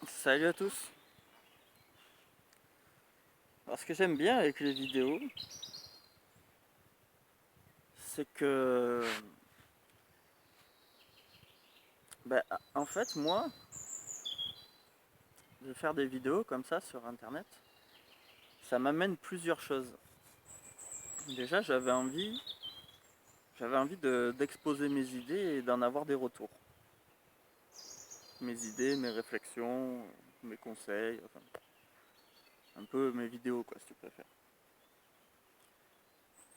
Salut à tous. Alors, ce que j'aime bien avec les vidéos, c'est que, en fait, moi, de faire des vidéos comme ça sur Internet, ça m'amène plusieurs choses. Déjà, d'exposer mes idées et d'en avoir des retours. Mes idées, mes réflexions, mes conseils, enfin, un peu mes vidéos, quoi, si tu préfères.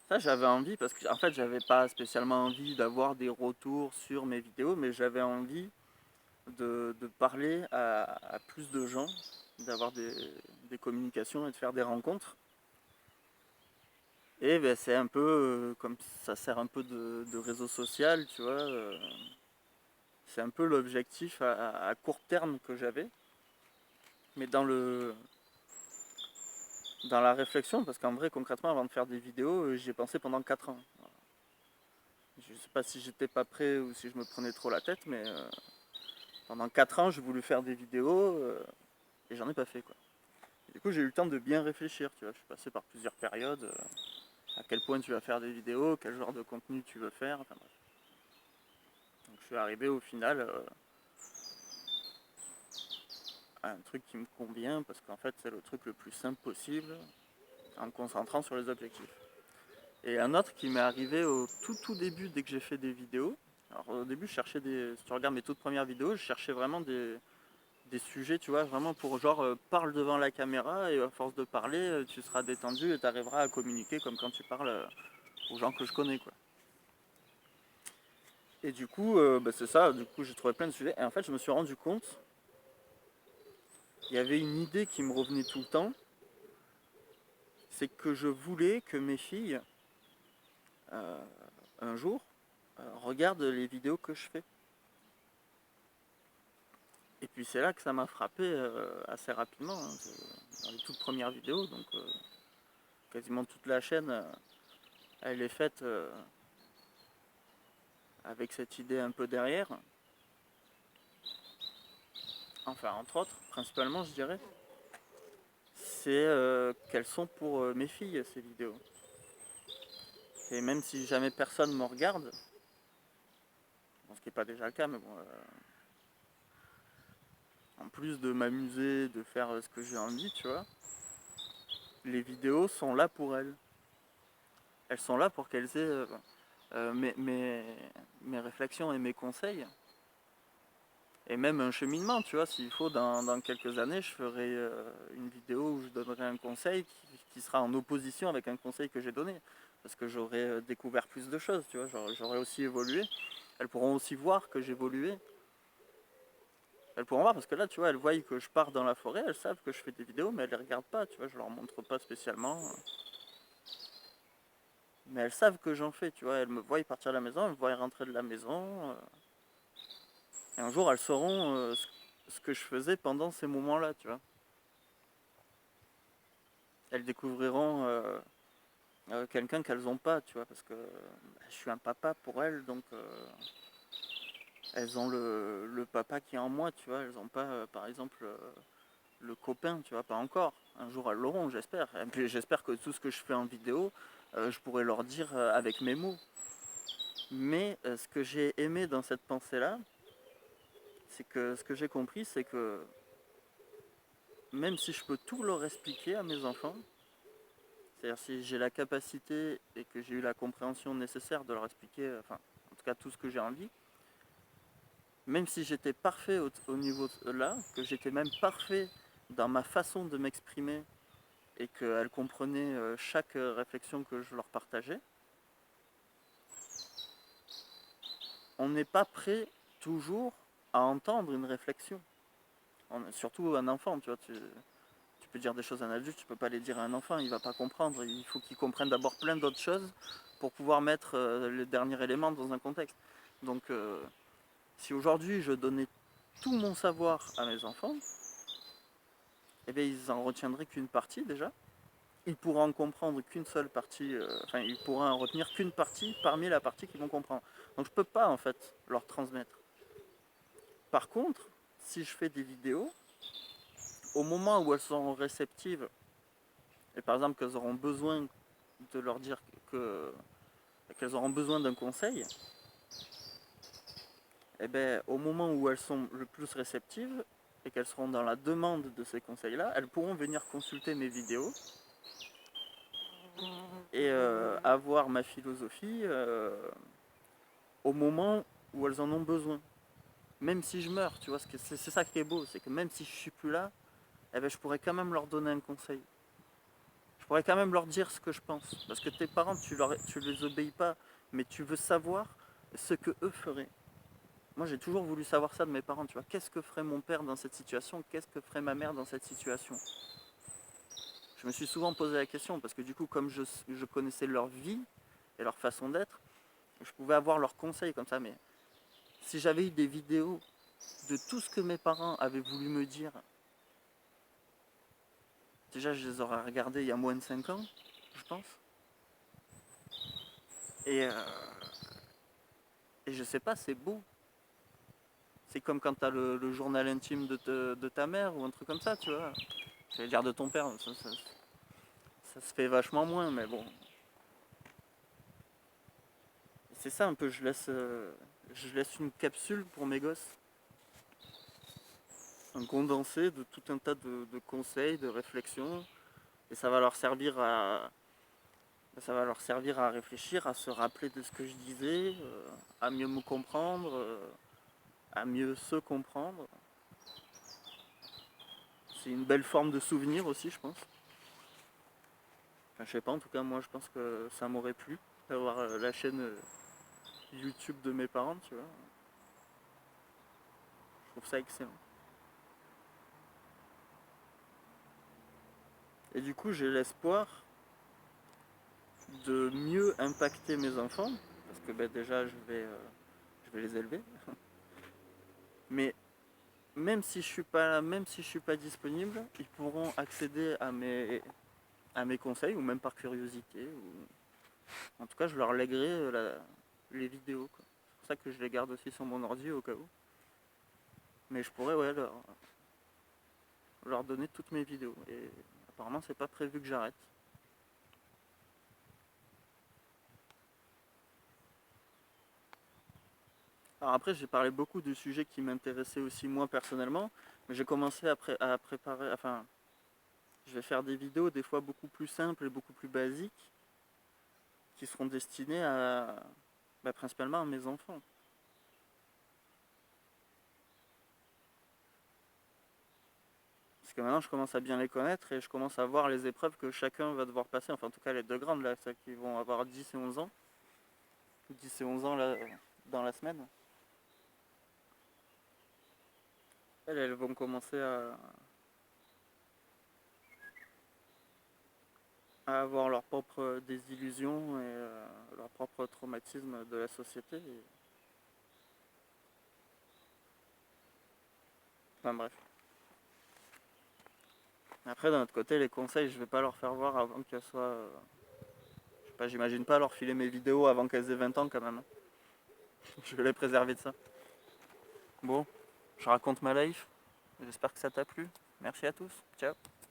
Ça, j'avais envie parce que, en fait, j'avais pas spécialement envie d'avoir des retours sur mes vidéos, mais j'avais envie de parler à plus de gens, d'avoir des communications et de faire des rencontres. Et ben, c'est un peu comme ça sert un peu de réseau social, tu vois. C'est un peu l'objectif à court terme que j'avais. Mais dans la réflexion, parce qu'en vrai, concrètement, avant de faire des vidéos, j'y ai pensé pendant 4 ans. Je sais pas si j'étais pas prêt ou si je me prenais trop la tête, mais pendant 4 ans, j'ai voulu faire des vidéos et j'en ai pas fait, quoi. Du coup, j'ai eu le temps de bien réfléchir, tu vois. Je suis passé par plusieurs périodes. À quel point tu vas faire des vidéos, quel genre de contenu tu veux faire, enfin bref. Donc je suis arrivé au final à un truc qui me convient parce qu'en fait c'est le truc le plus simple possible en me concentrant sur les objectifs. Et un autre qui m'est arrivé au tout début dès que j'ai fait des vidéos. Alors au début je cherchais si tu regardes mes toutes premières vidéos, je cherchais vraiment des sujets, tu vois, vraiment pour genre parle devant la caméra et à force de parler, tu seras détendu et tu arriveras à communiquer comme quand tu parles aux gens que je connais, quoi. Et du coup, c'est ça, du coup j'ai trouvé plein de sujets. Et en fait, je me suis rendu compte, il y avait une idée qui me revenait tout le temps, c'est que je voulais que mes filles, euh, un jour, regardent les vidéos que je fais. Et puis c'est là que ça m'a frappé assez rapidement, hein, dans les toutes premières vidéos, donc quasiment toute la chaîne, elle est faite avec cette idée un peu derrière. Enfin, entre autres, principalement, je dirais, c'est qu'elles sont pour mes filles, ces vidéos. Et même si jamais personne me regarde, bon, ce qui n'est pas déjà le cas, mais bon, en plus de m'amuser, de faire ce que j'ai envie, tu vois, les vidéos sont là pour elles. Elles sont là pour qu'elles aient mes réflexions et mes conseils. Et même un cheminement, tu vois, s'il faut, dans quelques années, je ferai une vidéo où je donnerai un conseil qui sera en opposition avec un conseil que j'ai donné. Parce que j'aurai découvert plus de choses, tu vois, j'aurai aussi évolué. Elles pourront aussi voir que j'ai évolué. Elles pourront voir parce que là, tu vois, elles voient que je pars dans la forêt, elles savent que je fais des vidéos, mais elles les regardent pas, tu vois, je leur montre pas spécialement. Mais elles savent que j'en fais, tu vois, elles me voient partir de la maison, elles me voient rentrer de la maison. Et un jour, elles sauront ce que je faisais pendant ces moments-là, tu vois. Elles découvriront quelqu'un qu'elles n'ont pas, tu vois, parce que je suis un papa pour elles, donc elles ont le papa qui est en moi, tu vois, elles n'ont pas, par exemple, le copain, tu vois, pas encore. Un jour elles l'auront, j'espère. Et puis j'espère que tout ce que je fais en vidéo, je pourrai leur dire avec mes mots. Mais ce que j'ai aimé dans cette pensée-là, c'est que ce que j'ai compris, c'est que même si je peux tout leur expliquer à mes enfants, c'est-à-dire si j'ai la capacité et que j'ai eu la compréhension nécessaire de leur expliquer, enfin, en tout cas tout ce que j'ai envie, même si j'étais parfait au niveau là, que j'étais même parfait dans ma façon de m'exprimer et qu'elles comprenaient chaque réflexion que je leur partageais, on n'est pas prêt toujours à entendre une réflexion. Surtout un enfant, tu vois, tu peux dire des choses à un adulte, tu peux pas les dire à un enfant, il va pas comprendre. Il faut qu'il comprenne d'abord plein d'autres choses pour pouvoir mettre le dernier élément dans un contexte. Donc si aujourd'hui je donnais tout mon savoir à mes enfants, eh bien, ils en retiendraient qu'une partie déjà. Ils pourront en comprendre qu'une seule partie, enfin ils pourront en retenir qu'une partie parmi la partie qu'ils vont comprendre. Donc je peux pas en fait leur transmettre. Par contre, si je fais des vidéos, au moment où elles seront réceptives, et par exemple qu'elles auront besoin de leur dire qu'elles auront besoin d'un conseil, et bien au moment où elles sont le plus réceptives et qu'elles seront dans la demande de ces conseils-là, elles pourront venir consulter mes vidéos et avoir ma philosophie au moment où elles en ont besoin. Même si je meurs, tu vois, c'est ça qui est beau, c'est que même si je suis plus là, eh ben, je pourrais quand même leur donner un conseil. Je pourrais quand même leur dire ce que je pense. Parce que tes parents, tu les obéis pas, mais tu veux savoir ce que eux feraient. Moi, j'ai toujours voulu savoir ça de mes parents, tu vois. Qu'est-ce que ferait mon père dans cette situation? Qu'est-ce que ferait ma mère dans cette situation? Je me suis souvent posé la question, parce que du coup, comme je connaissais leur vie et leur façon d'être, je pouvais avoir leurs conseils comme ça. Mais si j'avais eu des vidéos de tout ce que mes parents avaient voulu me dire, déjà, je les aurais regardés il y a moins de 5 ans, je pense. Et, euh, et je sais pas, c'est beau. C'est comme quand t'as le journal intime de ta mère ou un truc comme ça, tu vois. J'allais dire de ton père, ça se fait vachement moins, mais bon. C'est ça un peu, je laisse une capsule pour mes gosses. Un condensé de tout un tas de conseils, de réflexions. Et ça va leur servir à réfléchir, à se rappeler de ce que je disais, à mieux me comprendre, à mieux se comprendre. C'est une belle forme de souvenir aussi, je pense. Enfin, je sais pas, en tout cas, moi, je pense que ça m'aurait plu d'avoir la chaîne YouTube de mes parents, tu vois. Je trouve ça excellent. Et du coup, j'ai l'espoir de mieux impacter mes enfants, parce que ben, déjà, je vais les élever. Mais même si je suis pas là, même si je suis pas disponible, ils pourront accéder à mes conseils, ou même par curiosité. En tout cas, je leur lèguerai les vidéos, quoi. C'est pour ça que je les garde aussi sur mon ordi au cas où. Mais je pourrais ouais, leur donner toutes mes vidéos. Et apparemment, c'est pas prévu que j'arrête. Alors après, j'ai parlé beaucoup de sujets qui m'intéressaient aussi moi personnellement, mais j'ai commencé à préparer, enfin, je vais faire des vidéos des fois beaucoup plus simples et beaucoup plus basiques, qui seront destinées principalement à mes enfants. Parce que maintenant, je commence à bien les connaître et je commence à voir les épreuves que chacun va devoir passer. Enfin, en tout cas, les deux grandes, là, celles qui vont avoir 10 et 11 ans. 10 et 11 ans, là, dans la semaine. Elles vont commencer à avoir leurs propres désillusions et leur propre traumatisme de la société. Enfin bref. Après, d'un autre côté, les conseils, je vais pas leur faire voir avant qu'elles soient. Je sais pas, j'imagine pas leur filer mes vidéos avant qu'elles aient 20 ans quand même. Je vais les préserver de ça. Bon, je raconte ma life. J'espère que ça t'a plu. Merci à tous. Ciao.